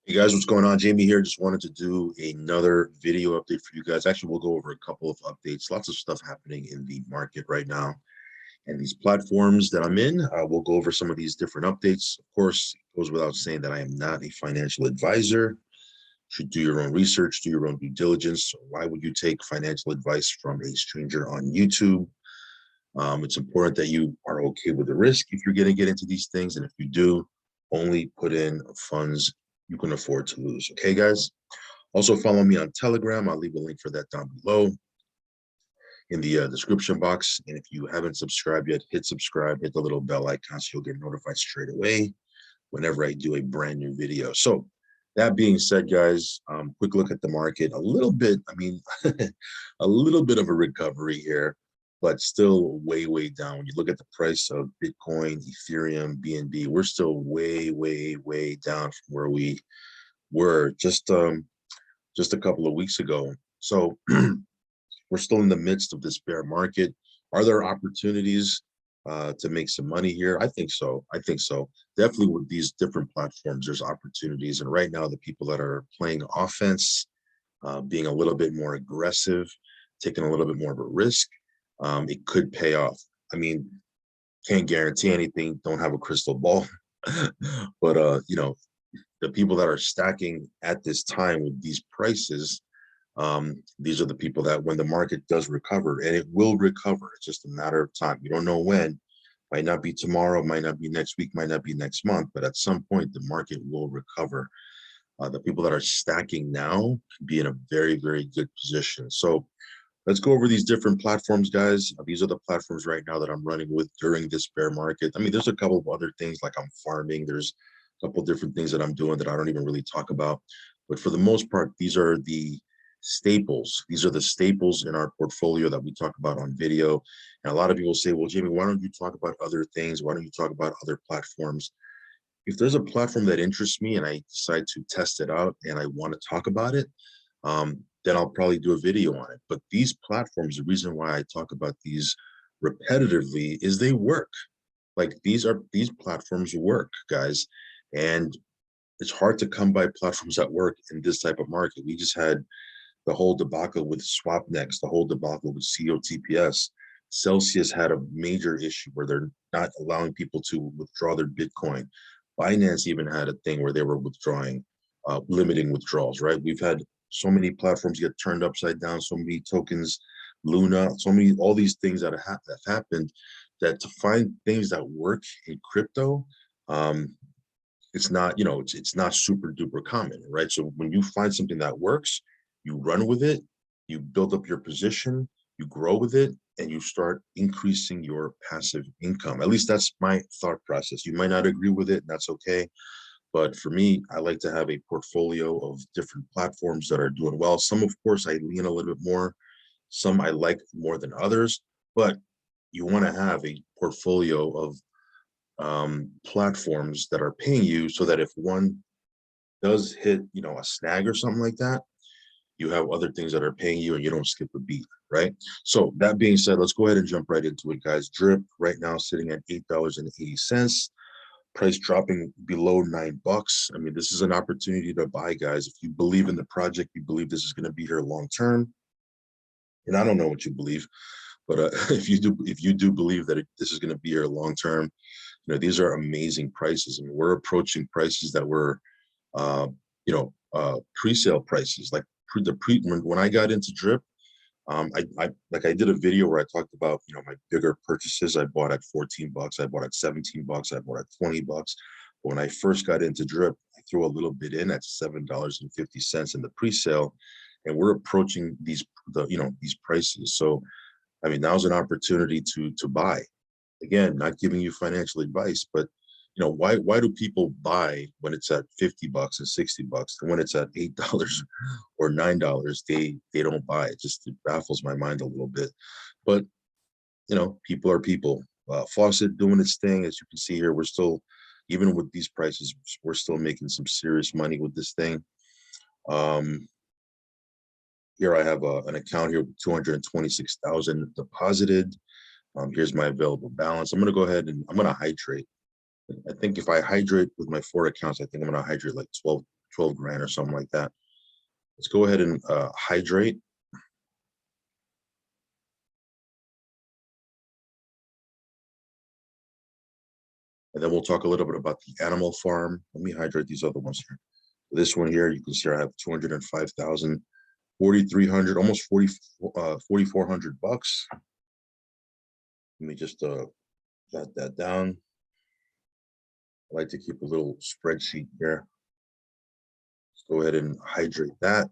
Hey guys, what's going on? Jamie here. Just wanted to do another video update for you guys. Actually, we'll go over a couple of updates. Lots of stuff happening in the market right now and these platforms that I'm in. We'll go over some of these different updates. Of course, it goes without saying that I am not a financial advisor. You should do your own research, do your own due diligence. Why would you take financial advice from a stranger on YouTube? It's important that you are okay with the risk if you're going to get into these things. And if you do, only put in funds you can afford to lose. Okay, guys? Also, follow me on Telegram. I'll leave a link for that down below in the description box. And if you haven't subscribed yet, hit subscribe, hit the little bell icon so you'll get notified straight away whenever I do a brand new video. So that being said, guys, quick look at the market. A little bit, a little bit of a recovery here, but still way down. When you look at the price of Bitcoin, Ethereum, BNB, we're still way down from where we were just a couple of weeks ago. So we're still in the midst of this bear market. Are there opportunities to make some money here? I think so. Definitely with these different platforms, there's opportunities. And right now, the people that are playing offense, being a little bit more aggressive, taking a little bit more of a risk, it could pay off. I mean, can't guarantee anything, don't have a crystal ball, but the people that are stacking at this time with these prices, these are the people that when the market does recover, and it will recover, it's just a matter of time. You don't know when. Might not be tomorrow, might not be next week, might not be next month, but at some point the market will recover. The people that are stacking now can be in a very good position. So let's go over these different platforms, guys. These are the platforms right now that I'm running with during this bear market. I mean, there's a couple of other things like I'm farming. There's a couple of different things that I'm doing that I don't even really talk about. But for the most part, these are the staples. These are the staples in our portfolio that we talk about on video. And a lot of people say, well, Jamie, why don't you talk about other things? Why don't you talk about other platforms? If there's a platform that interests me and I decide to test it out and I want to talk about it, then I'll probably do a video on it. But these platforms, the reason why I talk about these repetitively is they work. Like these platforms work, guys. And it's hard to come by platforms that work in this type of market. We just had the whole debacle with Swapnex, the whole debacle with COTPS. Celsius had a major issue where they're not allowing people to withdraw their Bitcoin. Binance even had a thing where they were withdrawing, limiting withdrawals, right? We've had so many platforms get turned upside down, so many tokens, Luna, all these things that have happened, that to find things that work in crypto, it's not, it's not super duper common, right? So when you find something that works, you run with it, you build up your position, you grow with it, and you start increasing your passive income. At least that's my thought process. You might not agree with it, and that's okay. But for me, I like to have a portfolio of different platforms that are doing well. Some, of course, I lean a little bit more. Some I like more than others. But you want to have a portfolio of platforms that are paying you so that if one does hit, a snag or something like that, you have other things that are paying you and you don't skip a beat, right? So that being said, let's go ahead and jump right into it, guys. Drip right now sitting at $8.80. Price dropping below $9. I mean, this is an opportunity to buy, guys. If you believe in the project, you believe this is going to be here long term. And I don't know what you believe, but if you do believe that this is going to be here long term, these are amazing prices. I mean, we're approaching prices that were, pre-sale prices. Like when I got into Drip, I did a video where I talked about, my bigger purchases. I bought at $14, I bought at $17, I bought at $20. But when I first got into Drip, I threw a little bit in at $7.50 in the pre-sale, and we're approaching these prices. So, I mean, now's an opportunity to buy. Again, not giving you financial advice, but why do people buy when it's at $50 and $60, and when it's at $8 or $9, they don't buy? It baffles my mind a little bit. But people are people. Faucet doing its thing. As you can see here, we're still, even with these prices, we're still making some serious money with this thing. Here I have an account here with 226,000 deposited. Here's my available balance. I'm going to go ahead and I'm going to hydrate. I think if I hydrate with my 4 accounts, I think I'm going to hydrate like 12 grand or something like that. Let's go ahead and hydrate. And then we'll talk a little bit about the animal farm. Let me hydrate these other ones here. This one here, you can see I have 205,000, 4,300, almost 4,400 bucks. Let me just jot that down. I like to keep a little spreadsheet here. Let's go ahead and hydrate that.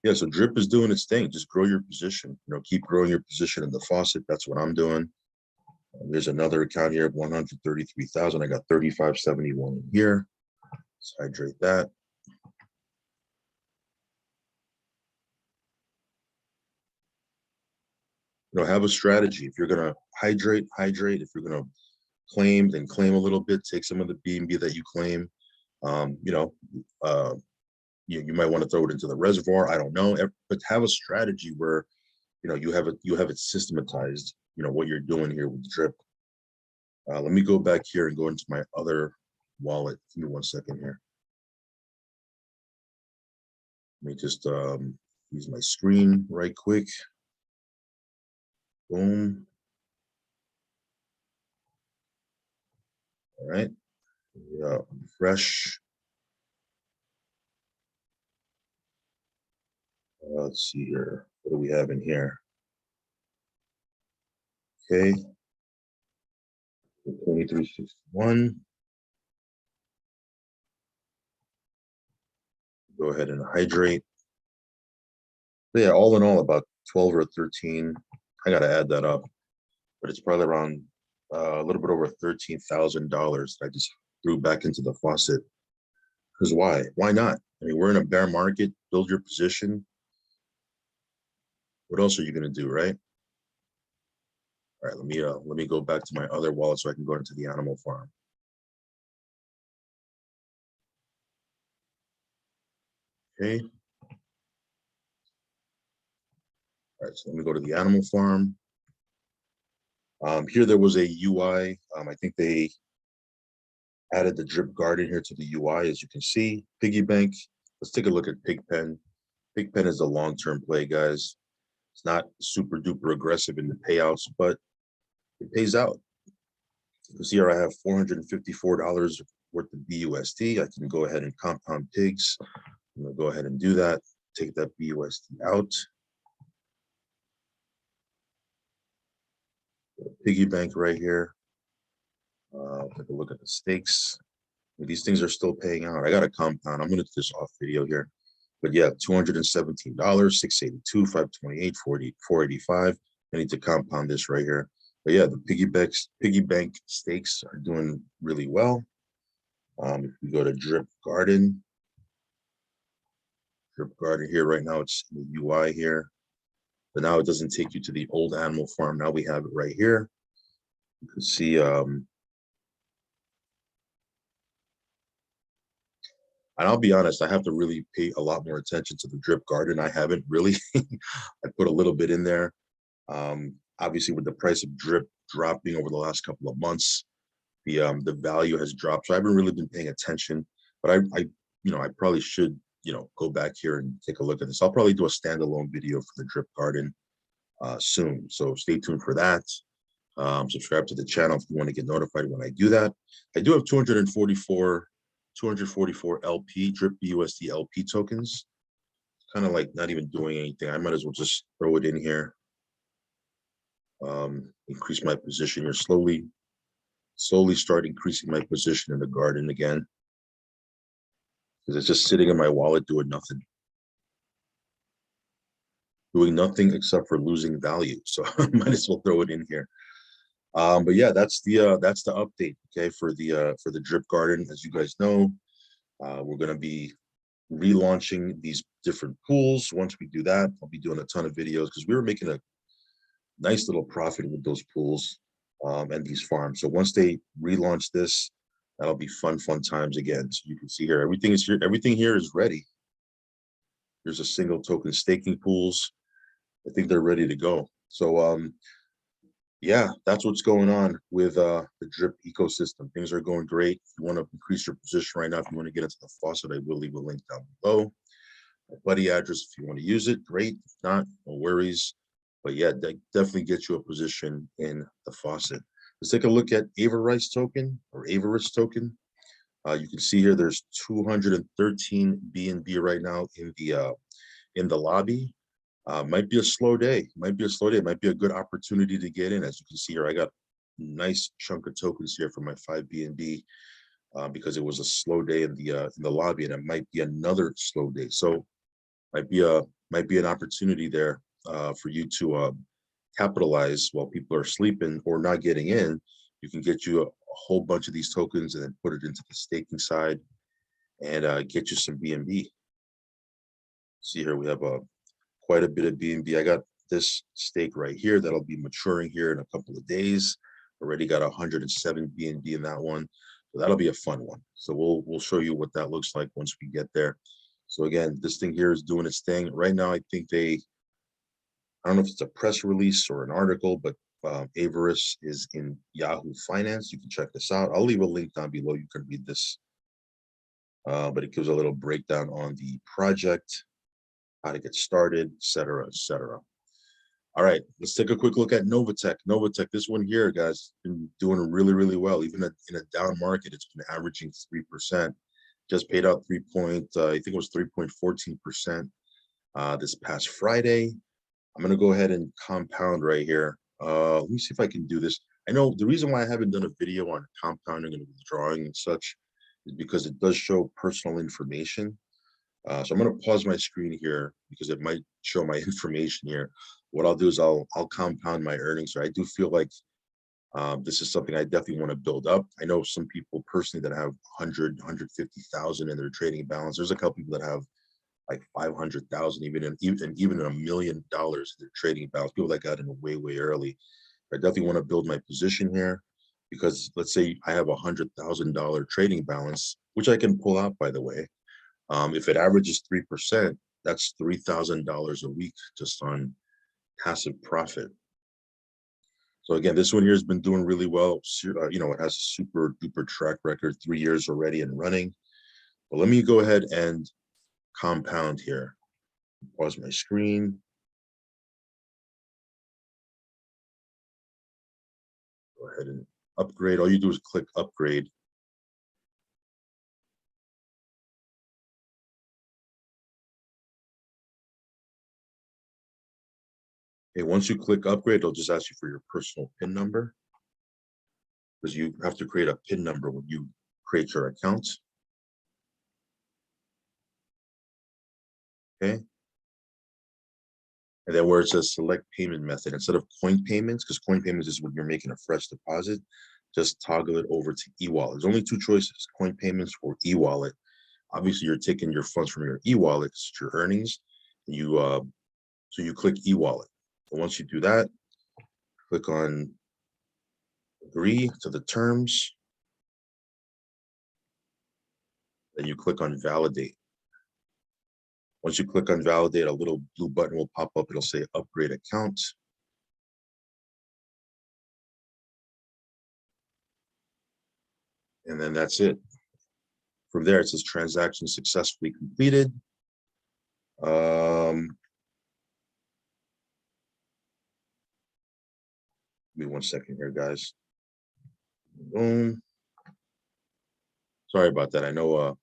Yeah, so drip is doing its thing. Just grow your position. You know, keep growing your position in the faucet. That's what I'm doing. There's another account here of 133,000. I got 3571 in here. Let's hydrate that. You know, have a strategy. If you're gonna hydrate. If you're gonna claim, then claim a little bit. Take some of the B&B that you claim. You know, you might want to throw it into the reservoir. I don't know, but have a strategy where you know you have it systematized. You know what you're doing here with drip. Let me go back here and go into my other wallet. Give me 1 second here. Let me just use my screen right quick. Boom. All right. Yeah, refresh. Let's see here. What do we have in here? Okay. 2361. Go ahead and hydrate. So yeah, all in all, about 12 or 13. I got to add that up, but it's probably around a little bit over $13,000 I just threw back into the faucet. Because why? Why not? I mean, we're in a bear market. Build your position. What else are you going to do, right? All right, let me go back to my other wallet so I can go into the animal farm. Okay. All right, so let me go to the animal farm. Here there was a UI. I think they added the drip garden here to the UI, as you can see. Piggy bank. Let's take a look at Pigpen. Pigpen is a long-term play, guys. It's not super duper aggressive in the payouts, but it pays out. You can see here I have $454 worth of BUSD. I can go ahead and compound pigs. I'm gonna go ahead and do that. Take that BUSD out. Piggy bank right here. Take a look at the stakes. These things are still paying out. I got a compound. I'm gonna do this off video here. But yeah, $217, 682, 528, 40, 485. I need to compound this right here. But yeah, the piggy bank stakes are doing really well. If we go to drip garden here right now, it's the UI here. But now it doesn't take you to the old animal farm. Now we have it right here. You can see and I'll be honest, I have to really pay a lot more attention to the drip garden. I haven't really. I put a little bit in there. Obviously, with the price of drip dropping over the last couple of months, the value has dropped. So I haven't really been paying attention. But I probably should, go back here and take a look at this. I'll probably do a standalone video for the drip garden soon. So stay tuned for that. Subscribe to the channel if you want to get notified when I do that. I do have 244 LP drip BUSD LP tokens. Kind of like not even doing anything. I might as well just throw it in here. Increase my position here slowly start increasing my position in the garden again, because it's just sitting in my wallet doing nothing except for losing value. So I might as well throw it in here. But yeah, that's the update, okay, for the drip garden. As you guys know, we're going to be relaunching these different pools. Once we do that, I'll be doing a ton of videos, because we were making a nice little profit with those pools and these farms. So once they relaunch this, that'll be fun times again. So you can see here, everything is here. Everything here is ready. There's a single token staking pools. I think they're ready to go. So Yeah, that's what's going on with the drip ecosystem. Things are going great. If you want to increase your position right now, if you want to get into the faucet, I will leave a link down below. My buddy address, if you want to use it, great. If not, no worries. But yeah, definitely get you a position in the faucet. Let's take a look at Avarice token or Avarice token. You can see here there's 213 BNB right now in the lobby. Might be a slow day. Might be a slow day. Might be a good opportunity to get in. As you can see here, I got a nice chunk of tokens here for my 5 BNB because it was a slow day in the lobby, and it might be another slow day. So might be an opportunity there for you to capitalize while people are sleeping or not getting in. You can get you a whole bunch of these tokens and then put it into the staking side and get you some BNB. See here, we have quite a bit of BNB. I got this stake right here that'll be maturing here in a couple of days. Already got 107 BNB in that one. So that'll be a fun one. So we'll show you what that looks like once we get there. So again, this thing here is doing its thing. Right now, I think I don't know if it's a press release or an article, but Avarice is in Yahoo Finance. You can check this out. I'll leave a link down below. You can read this, but it gives a little breakdown on the project, how to get started, et cetera, et cetera. All right, let's take a quick look at NovaTech. NovaTech, this one here, guys, been doing really, really well. Even in a down market, it's been averaging 3%. Just paid out I think it was 3.14% this past Friday. I'm gonna go ahead and compound right here. Let me see if I can do this. I know the reason why I haven't done a video on compounding and withdrawing and such is because it does show personal information. So I'm going to pause my screen here because it might show my information here. What I'll do is I'll compound my earnings. So I do feel like this is something I definitely want to build up. I know some people personally that have 150,000 in their trading balance. There's a couple people that have like 500,000, even $1 million in their trading balance. People that got in way early. I definitely want to build my position here because let's say I have $100,000 trading balance, which I can pull out, by the way. If it averages 3%, that's $3,000 a week just on passive profit. So again, this one here has been doing really well. It has a super duper track record, 3 years already and running. But let me go ahead and compound here. Pause my screen. Go ahead and upgrade. All you do is click upgrade. Okay, once you click upgrade, it'll just ask you for your personal PIN number because you have to create a PIN number when you create your account. Okay. And then where it says select payment method, instead of coin payments, because coin payments is when you're making a fresh deposit, just toggle it over to e-wallet. There's only two choices, coin payments or e-wallet. Obviously, you're taking your funds from your e-wallet, it's your earnings. And so you click e-wallet. And once you do that, click on agree to the terms. Then you click on validate. Once you click on validate, a little blue button will pop up. It'll say upgrade account. And then that's it. From there, it says transaction successfully completed. Give me 1 second here, guys. Boom. Sorry about that. I know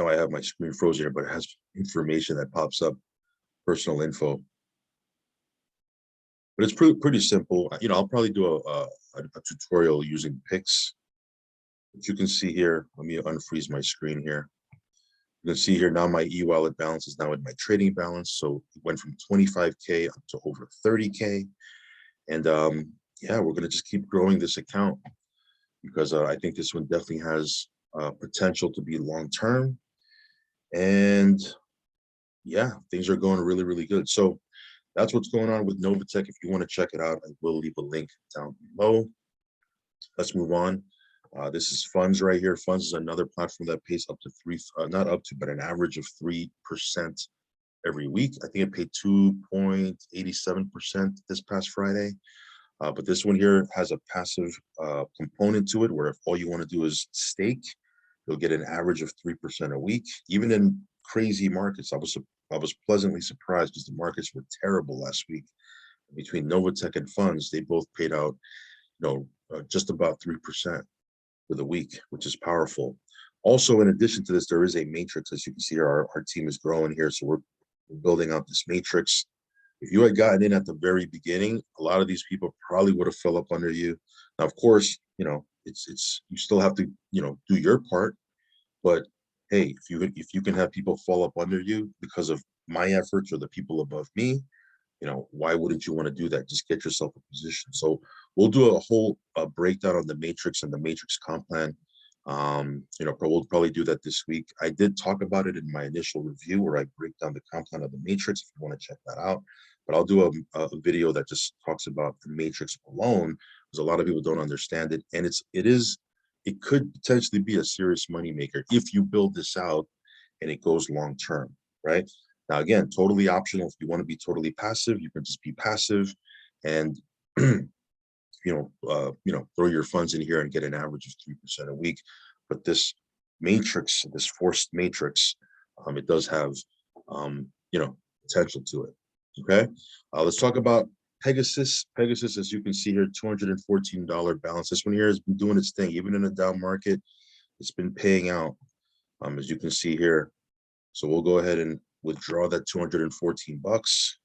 I have my screen frozen here, but it has information that pops up, personal info. But it's pretty simple. I'll probably do a tutorial using Pix. But you can see here, let me unfreeze my screen here. You can see here now my e-wallet balance is now in my trading balance. So it went from 25K up to over 30K. And yeah, we're gonna just keep growing this account because I think this one definitely has potential to be long-term. And yeah, things are going really, really good. So that's what's going on with NovaTech. If you want to check it out, I will leave a link down below. Let's move on. This is Funds right here. Funds is another platform that pays up to not up to, but an average of 3% every week. I think it paid 2.87% this past Friday. But this one here has a passive component to it, where if all you want to do is stake, you'll get an average of 3% a week. Even in crazy markets, I was pleasantly surprised because the markets were terrible last week. Between NovaTech and funds, they both paid out, just about 3% for the week, which is powerful. Also, in addition to this, there is a matrix. As you can see, our team is growing here, so we're building out this matrix. If you had gotten in at the very beginning, a lot of these people probably would have fell up under you. Now, of course, it's you still have to, do your part. But hey, if you can have people fall up under you because of my efforts or the people above me, why wouldn't you want to do that? Just get yourself a position. So we'll do a whole breakdown on the matrix and the matrix comp plan. We'll probably do that this week. I did talk about it in my initial review where I break down the comp plan of the matrix if you want to check that out. But I'll do a video that just talks about the matrix alone, because a lot of people don't understand it. And it could potentially be a serious moneymaker if you build this out and it goes long term, right? Now, again, totally optional. If you want to be totally passive, you can just be passive and, throw your funds in here and get an average of 3% a week. But this matrix, this forced matrix, it does have, potential to it. Okay. Let's talk about Pegasus. Pegasus, as you can see here, $214 balance. This one here has been doing its thing. Even in a down market, it's been paying out, as you can see here. So we'll go ahead and withdraw that 214 bucks.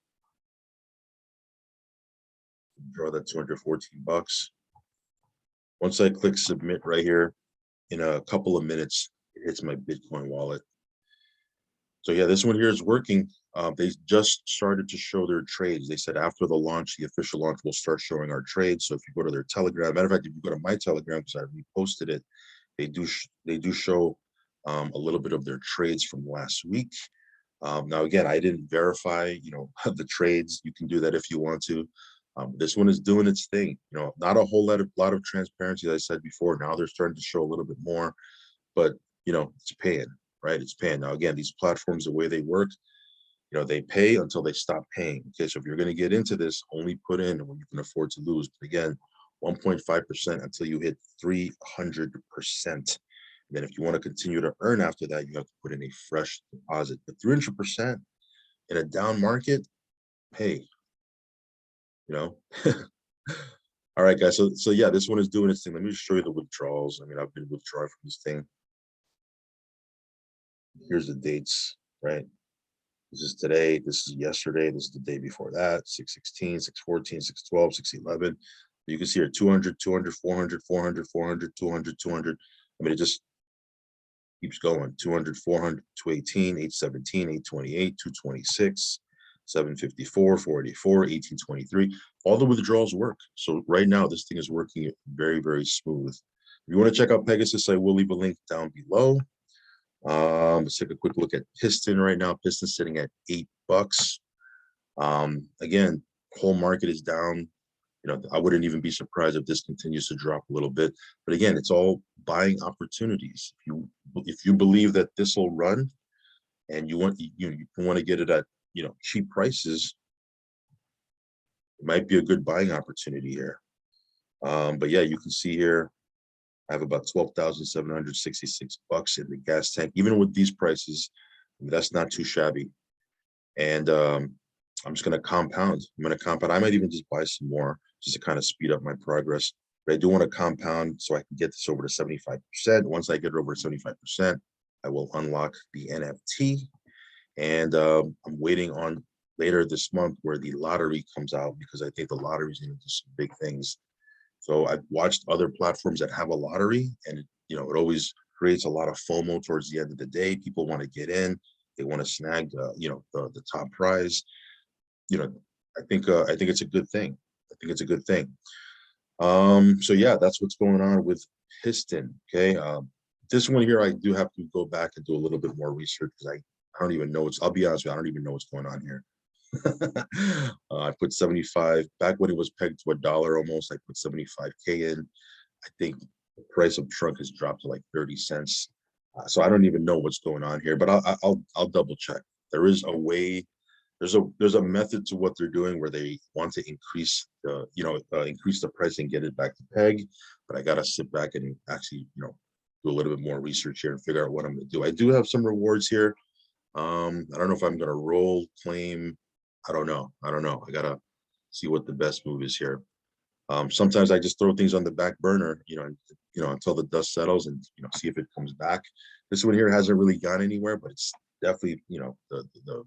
Withdraw that 214 bucks. Once I click submit right here, in a couple of minutes, it hits my Bitcoin wallet. So yeah, this one here is working. They just started to show their trades. They said after the launch, the official launch, we'll start showing our trades. So if you go to their Telegram, matter of fact, if you go to my Telegram, because I reposted it, they do show a little bit of their trades from last week. Now, again, I didn't verify, the trades. You can do that if you want to. This one is doing its thing. Not a whole lot of transparency, as I said before. Now they're starting to show a little bit more, but it's paying, right? It's paying. Now, again, these platforms, the way they work, they pay until they stop paying. Okay, so if you're going to get into this, only put in when you can afford to lose. But again, 1.5% until you hit 300%. Then if you want to continue to earn after that, you have to put in a fresh deposit. But 300% in a down market, hey, all right, guys. So yeah, this one is doing its thing. Let me just show you the withdrawals. I mean, I've been withdrawing from this thing. Here's the dates, right? This is today. This is yesterday. This is the day before that. 6/16, 6/14, 6/12, 6/11. You can see here 200, 200, 400, 400, 400, 200, 200. I mean, it just keeps going. 200, 400, 218, 817, 828, 226, 754, 484, 1823. All the withdrawals work. So right now, this thing is working very, very smooth. If you want to check out Pegasus, I will leave a link down below. Let's take a quick look at Piston right now. Piston's sitting at $8. Again, whole market is down. I wouldn't even be surprised if this continues to drop a little bit. But again, it's all buying opportunities. If you believe that this will run, and you want to get it at cheap prices, it might be a good buying opportunity here. But yeah, you can see here, I have about 12,766 bucks in the gas tank. Even with these prices, I mean, that's not too shabby. And I'm just going to compound. I might even just buy some more just to kind of speed up my progress. But I do want to compound so I can get this over to 75%. Once I get it over to 75%, I will unlock the NFT. And I'm waiting on later this month where the lottery comes out, because I think the lottery is going to do some big things. So I've watched other platforms that have a lottery, and it always creates a lot of FOMO towards the end of the day. People want to get in, they want to snag, the top prize. I think it's a good thing. I think it's a good thing. So yeah, that's what's going on with Piston. Okay. This one here, I do have to go back and do a little bit more research, because I don't even know I'll be honest with you, I don't even know what's going on here. I put 75 back when it was pegged to $1 almost. I put 75K in. I think the price of trunk has dropped to like 30 cents. So I don't even know what's going on here, but I'll double check. There is a way there's a method to what they're doing where they want to increase the increase the price and get it back to peg, but I gotta sit back and actually do a little bit more research here and figure out what I'm gonna do. I do have some rewards here. I don't know if I'm gonna roll, claim. I don't know. I gotta see what the best move is here. Sometimes I just throw things on the back burner, until the dust settles and see if it comes back. This one here hasn't really gone anywhere, but it's definitely the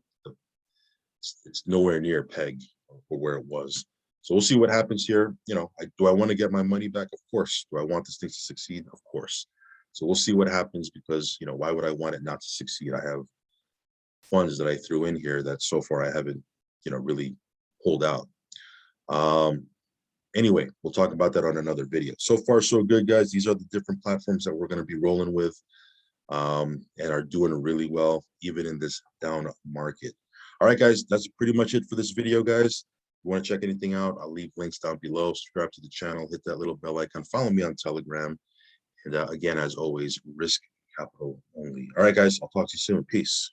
it's nowhere near peg or where it was. So we'll see what happens here. Do I want to get my money back? Of course. Do I want this thing to succeed? Of course. So we'll see what happens because why would I want it not to succeed? I have funds that I threw in here that so far I haven't really pulled out. Anyway, we'll talk about that on another video. So far, so good, guys. These are the different platforms that we're going to be rolling with and are doing really well, even in this down market. All right, guys, that's pretty much it for this video, guys. If you want to check anything out, I'll leave links down below. Subscribe to the channel, hit that little bell icon, follow me on Telegram. And again, as always, risk capital only. All right, guys, I'll talk to you soon. Peace.